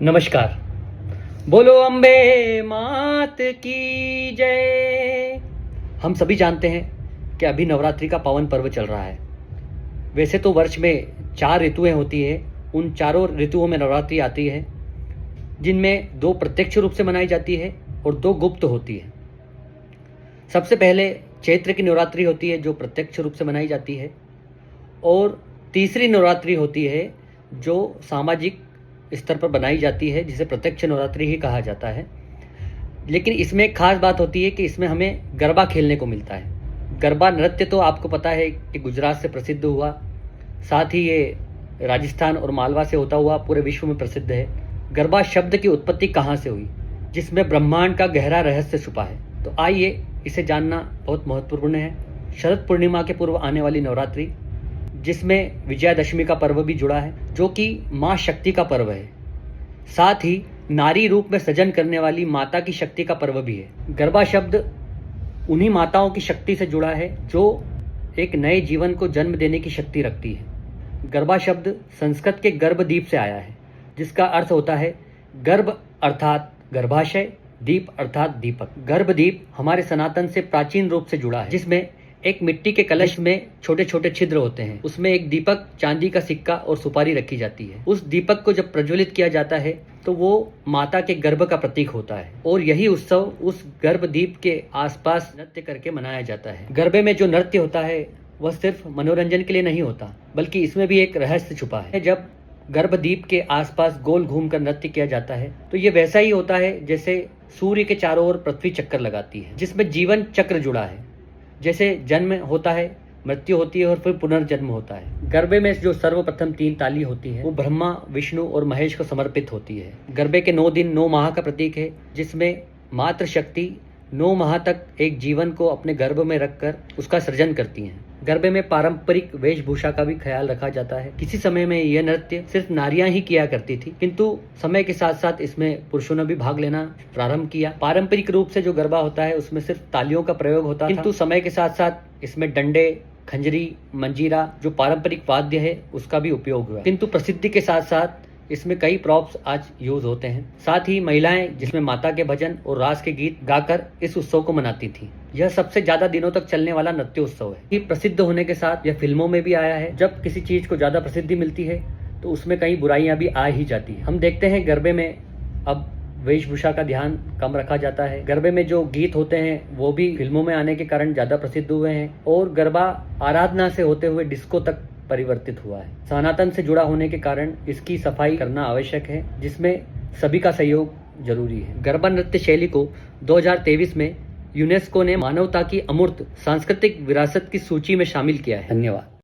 नमस्कार। बोलो अम्बे मात की जय। हम सभी जानते हैं कि अभी नवरात्रि का पावन पर्व चल रहा है। वैसे तो वर्ष में 4 ऋतुएं होती है। उन चारों ऋतुओं में नवरात्रि आती है, जिनमें 2 प्रत्यक्ष रूप से मनाई जाती है और 2 गुप्त होती है। सबसे पहले चैत्र की नवरात्रि होती है, जो प्रत्यक्ष रूप से मनाई जाती है, और तीसरी नवरात्रि होती है जो सामाजिक स्तर पर बनाई जाती है, जिसे प्रत्यक्ष नवरात्रि ही कहा जाता है। लेकिन इसमें एक खास बात होती है कि इसमें हमें गरबा खेलने को मिलता है। गरबा नृत्य तो आपको पता है कि गुजरात से प्रसिद्ध हुआ, साथ ही ये राजस्थान और मालवा से होता हुआ पूरे विश्व में प्रसिद्ध है। गरबा शब्द की उत्पत्ति कहाँ से हुई, जिसमें ब्रह्मांड का गहरा रहस्य छुपा है, तो आइए इसे जानना बहुत महत्वपूर्ण है। शरद पूर्णिमा के पूर्व आने वाली नवरात्रि, जिसमें विजयादशमी का पर्व भी जुड़ा है, जो कि माँ शक्ति का पर्व है, साथ ही नारी रूप में सृजन करने वाली माता की शक्ति का पर्व भी है। गरबा शब्द उन्हीं माताओं की शक्ति से जुड़ा है जो एक नए जीवन को जन्म देने की शक्ति रखती है। गरबा शब्द संस्कृत के गर्भदीप से आया है, जिसका अर्थ होता है गर्भ अर्थात गर्भाशय, दीप अर्थात दीपक। गर्भदीप हमारे सनातन से प्राचीन रूप से जुड़ा है, जिसमें एक मिट्टी के कलश में छोटे छोटे छिद्र होते हैं। उसमें एक दीपक, चांदी का सिक्का और सुपारी रखी जाती है। उस दीपक को जब प्रज्वलित किया जाता है तो वो माता के गर्भ का प्रतीक होता है, और यही उत्सव उस गर्भदीप के आसपास नृत्य करके मनाया जाता है। गरबे में जो नृत्य होता है वह सिर्फ मनोरंजन के लिए नहीं होता, बल्कि इसमें भी एक रहस्य छुपा है। जब गर्भदीप के आसपास गोल घूमकर नृत्य किया जाता है तो ये वैसा ही होता है जैसे सूर्य के चारों ओर पृथ्वी चक्कर लगाती है, जिसमें जीवन चक्र जुड़ा है। जैसे जन्म होता है, मृत्यु होती है और फिर पुनर्जन्म होता है। गरबे में जो सर्वप्रथम 3 ताली होती है वो ब्रह्मा, विष्णु और महेश को समर्पित होती है। गरबे के 9 दिन 9 माह का प्रतीक है, जिसमें मातृ शक्ति 9 माह तक एक जीवन को अपने गर्भ में रखकर उसका सृजन करती हैं। गरबे में पारंपरिक वेशभूषा का भी ख्याल रखा जाता है। किसी समय में यह नृत्य सिर्फ नारियां ही किया करती थी, किंतु समय के साथ साथ इसमें पुरुषों ने भी भाग लेना प्रारंभ किया। पारंपरिक रूप से जो गरबा होता है उसमें सिर्फ तालियों का प्रयोग होता था, किंतु समय के साथ साथ इसमें डंडे, खंजरी, मंजीरा जो पारंपरिक वाद्य है उसका भी उपयोग हुआ। किंतु प्रसिद्धि के साथ साथ इसमें कई प्रॉप्स आज यूज होते हैं। साथ ही महिलाएं जिसमें माता के भजन और रास के गीत गाकर इस उत्सव को मनाती थी। यह सबसे ज्यादा दिनों तक चलने वाला नृत्य उत्सव है। ये प्रसिद्ध होने के साथ यह फिल्मों में भी आया है। जब किसी चीज को ज्यादा प्रसिद्धि मिलती है तो उसमें कई बुराइयां भी आ ही जाती है। हम देखते हैं गरबे में अब वेशभूषा का ध्यान कम रखा जाता है। गरबे में जो गीत होते हैं वो भी फिल्मों में आने के कारण ज्यादा प्रसिद्ध हुए हैं, और गरबा आराधना से होते हुए डिस्को तक परिवर्तित हुआ है। सनातन से जुड़ा होने के कारण इसकी सफाई करना आवश्यक है, जिसमें सभी का सहयोग जरूरी है। गरबा नृत्य शैली को 2023 में यूनेस्को ने मानवता की अमूर्त सांस्कृतिक विरासत की सूची में शामिल किया है। धन्यवाद।